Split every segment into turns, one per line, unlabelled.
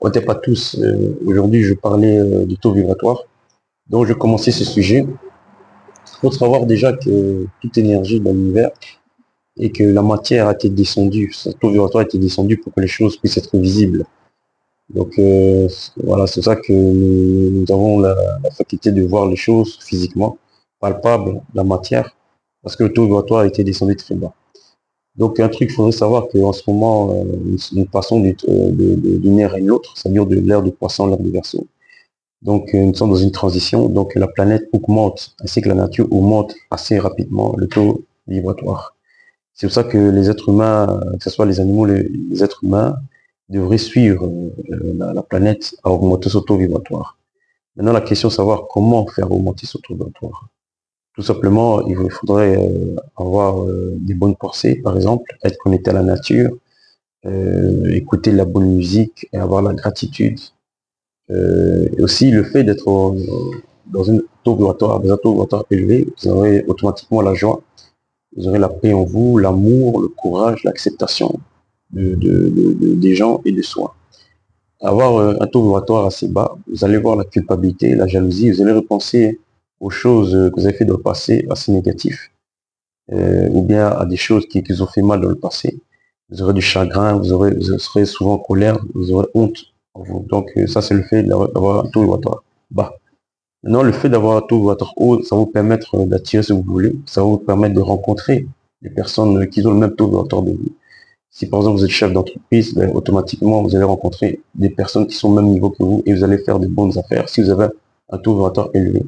On n'était pas tous. Aujourd'hui, je parlais du taux vibratoire. Donc, je commençais ce sujet. Il faut savoir déjà que toute énergie dans l'univers et que la matière a été descendue, ce taux vibratoire a été descendu pour que les choses puissent être visibles. Donc, voilà, c'est ça que nous avons la faculté de voir les choses physiquement, palpables, la matière, parce que le taux vibratoire a été descendu très bas. Donc, un truc, il faudrait savoir qu'en ce moment, nous passons d'une ère à une autre, c'est-à-dire de l'ère du poisson à l'ère du verseau. Donc, nous sommes dans une transition. Donc, la planète augmente, ainsi que la nature augmente assez rapidement le taux vibratoire. C'est pour ça que les êtres humains, que ce soit les animaux, les êtres humains, devraient suivre la planète à augmenter son taux vibratoire. Maintenant, la question est de savoir comment faire augmenter son taux vibratoire. Tout simplement, il faudrait avoir des bonnes pensées, par exemple, être connecté à la nature, écouter la bonne musique et avoir la gratitude. Et aussi le fait d'être dans une taux vibratoire, dans un taux vibratoire élevé, vous aurez automatiquement la joie, vous aurez la paix en vous, l'amour, le courage, l'acceptation des gens et de soi. Avoir un taux vibratoire assez bas, vous allez voir la culpabilité, la jalousie, vous allez repenser aux choses que vous avez fait dans le passé, assez négatifs, ou bien à des choses qui vous ont fait mal dans le passé. Vous aurez du chagrin, vous serez souvent en colère, vous aurez honte en vous. Donc ça, c'est le fait d'avoir un taux vibratoire bas. Maintenant, le fait d'avoir un taux vibratoire haut, ça va vous permettre d'attirer ce que vous voulez, ça va vous permettre de rencontrer des personnes qui ont le même taux vibratoire de vous. Si par exemple vous êtes chef d'entreprise, ben, automatiquement vous allez rencontrer des personnes qui sont au même niveau que vous et vous allez faire de bonnes affaires si vous avez un taux vibratoire élevé.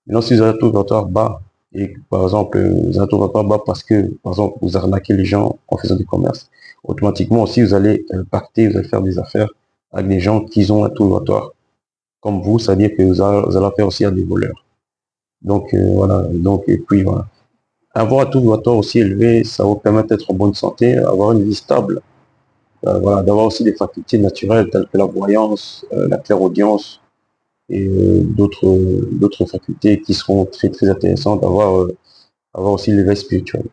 Maintenant, si vous avez un taux vibratoire bas, et par exemple vous avez un taux vibratoire bas parce que par exemple vous arnaquez les gens en faisant du commerce, automatiquement aussi vous allez pacter, vous allez faire des affaires avec des gens qui ont un taux vibratoire comme vous, c'est-à-dire que vous allez faire aussi à des voleurs. Donc voilà, donc et puis voilà. Avoir un taux vibratoire aussi élevé, ça vous permet d'être en bonne santé, avoir une vie stable, voilà, d'avoir aussi des facultés naturelles telles que la voyance, la clairaudience et d'autres facultés qui seront très très intéressantes, avoir aussi l'éveil spirituel.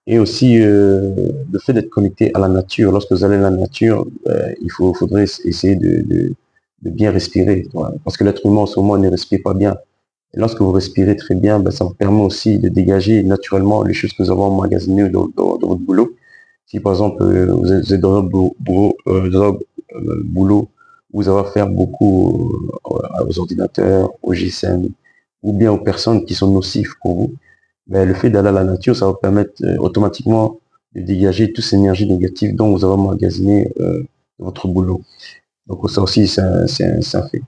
Et aussi le fait d'être connecté à la nature. Lorsque vous allez à la nature, faudrait essayer de bien respirer, voilà, parce que l'être humain en ce moment ne respire pas bien. Et lorsque vous respirez très bien, ben, ça vous permet aussi de dégager naturellement les choses que vous avez emmagasinées dans votre boulot. Si par exemple vous êtes dans un boulot où vous avez à faire beaucoup aux ordinateurs, au GSM, ou bien aux personnes qui sont nocives pour vous, ben, le fait d'aller à la nature, ça va vous permettre automatiquement de dégager toute cette énergie négative dont vous avez emmagasiné dans votre boulot. Donc ça aussi, c'est un fait.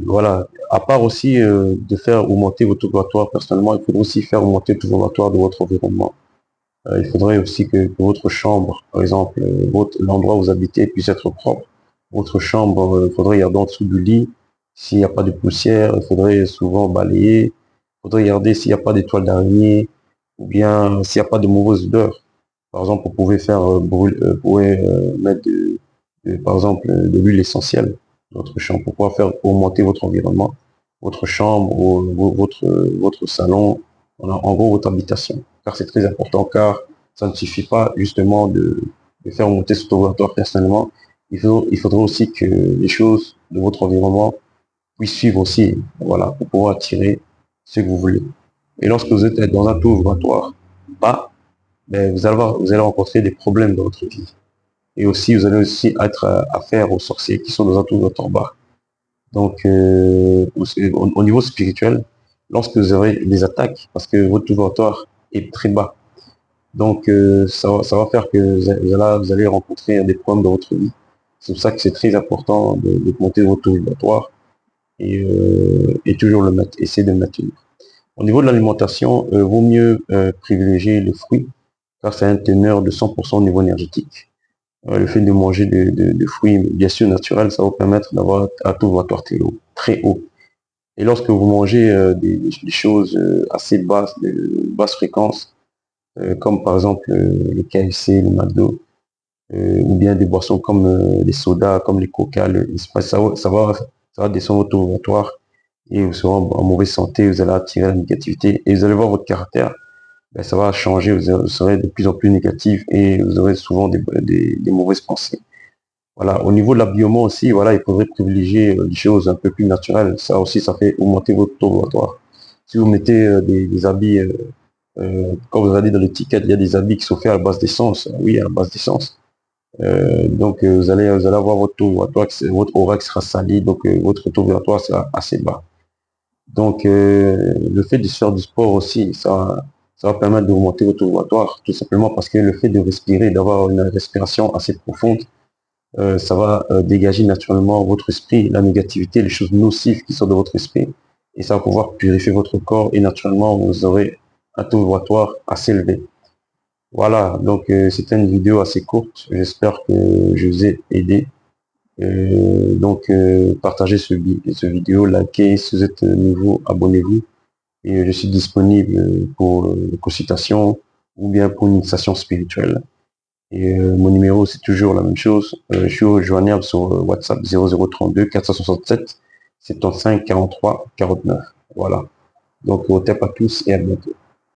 Voilà. À part aussi de faire augmenter votre taux vibratoire personnellement, il faudrait aussi faire augmenter le taux vibratoire de votre environnement. Il faudrait aussi que votre chambre, par exemple, l'endroit où vous habitez puisse être propre. Votre chambre, il faudrait regarder en dessous du lit s'il n'y a pas de poussière, il faudrait souvent balayer, il faudrait regarder s'il n'y a pas d'étoiles d'araignée, ou bien s'il n'y a pas de mauvaises odeurs. Par exemple, vous pouvez faire vous pouvez mettre par exemple de l'huile essentielle dans votre chambre pour pouvoir faire augmenter votre environnement, votre chambre, votre salon, en gros votre habitation. Car c'est très important, car ça ne suffit pas justement de faire monter ce taux vibratoire personnellement. Il faudrait aussi que les choses de votre environnement puissent suivre aussi, voilà, pour pouvoir attirer ce que vous voulez. Et lorsque vous êtes dans un taux vibratoire bas, ben, vous allez rencontrer des problèmes dans votre vie. Et aussi, vous allez aussi être affaire aux sorciers qui sont dans un taux vibratoire bas. Donc, au niveau spirituel, lorsque vous aurez des attaques, parce que votre taux vibratoire est très bas, donc ça va faire que vous allez rencontrer des problèmes dans votre vie. C'est pour ça que c'est très important de monter votre taux vibratoire et toujours essayer de le maintenir. Au niveau de l'alimentation, vaut mieux privilégier les fruits, car c'est un teneur de 100% au niveau énergétique. Le fait de manger de fruits, bien sûr naturels, ça va vous permettre d'avoir un taux vibratoire très haut. Et lorsque vous mangez des choses assez basses, de basse fréquence, comme par exemple le KFC, le McDo, ou bien des boissons comme les sodas, comme les coca, le Sprite, ça va descendre votre taux vibratoire et vous serez en mauvaise santé, vous allez attirer la négativité et vous allez voir votre caractère, ben, ça va changer, vous serez de plus en plus négatif et vous aurez souvent des mauvaises pensées. Voilà, au niveau de l'habillement aussi, voilà, il faudrait privilégier des choses un peu plus naturelles. Ça aussi, ça fait augmenter votre taux vibratoire. Si vous mettez des habits, quand vous allez dans l'étiquette, il y a des habits qui sont faits à la base d'essence. Oui, à la base d'essence. Donc, vous allez avoir votre taux vibratoire, votre aura qui sera sali, donc votre taux vibratoire sera assez bas. Donc, le fait de faire du sport aussi, ça va permettre d'augmenter votre taux vibratoire, tout simplement parce que le fait de respirer, d'avoir une respiration assez profonde, ça va dégager naturellement votre esprit, la négativité, les choses nocives qui sont de votre esprit, et ça va pouvoir purifier votre corps, et naturellement, vous aurez un taux vibratoire assez élevé. Voilà, donc c'était une vidéo assez courte, j'espère que je vous ai aidé. Donc, partagez ce vidéo, likez, si vous êtes nouveau, abonnez-vous, et je suis disponible pour une consultation ou bien pour une initiation spirituelle. Et mon numéro, c'est toujours la même chose. Je suis joignable sur WhatsApp 0032 467 75 43 49. Voilà. Donc, au top à tous et à bientôt.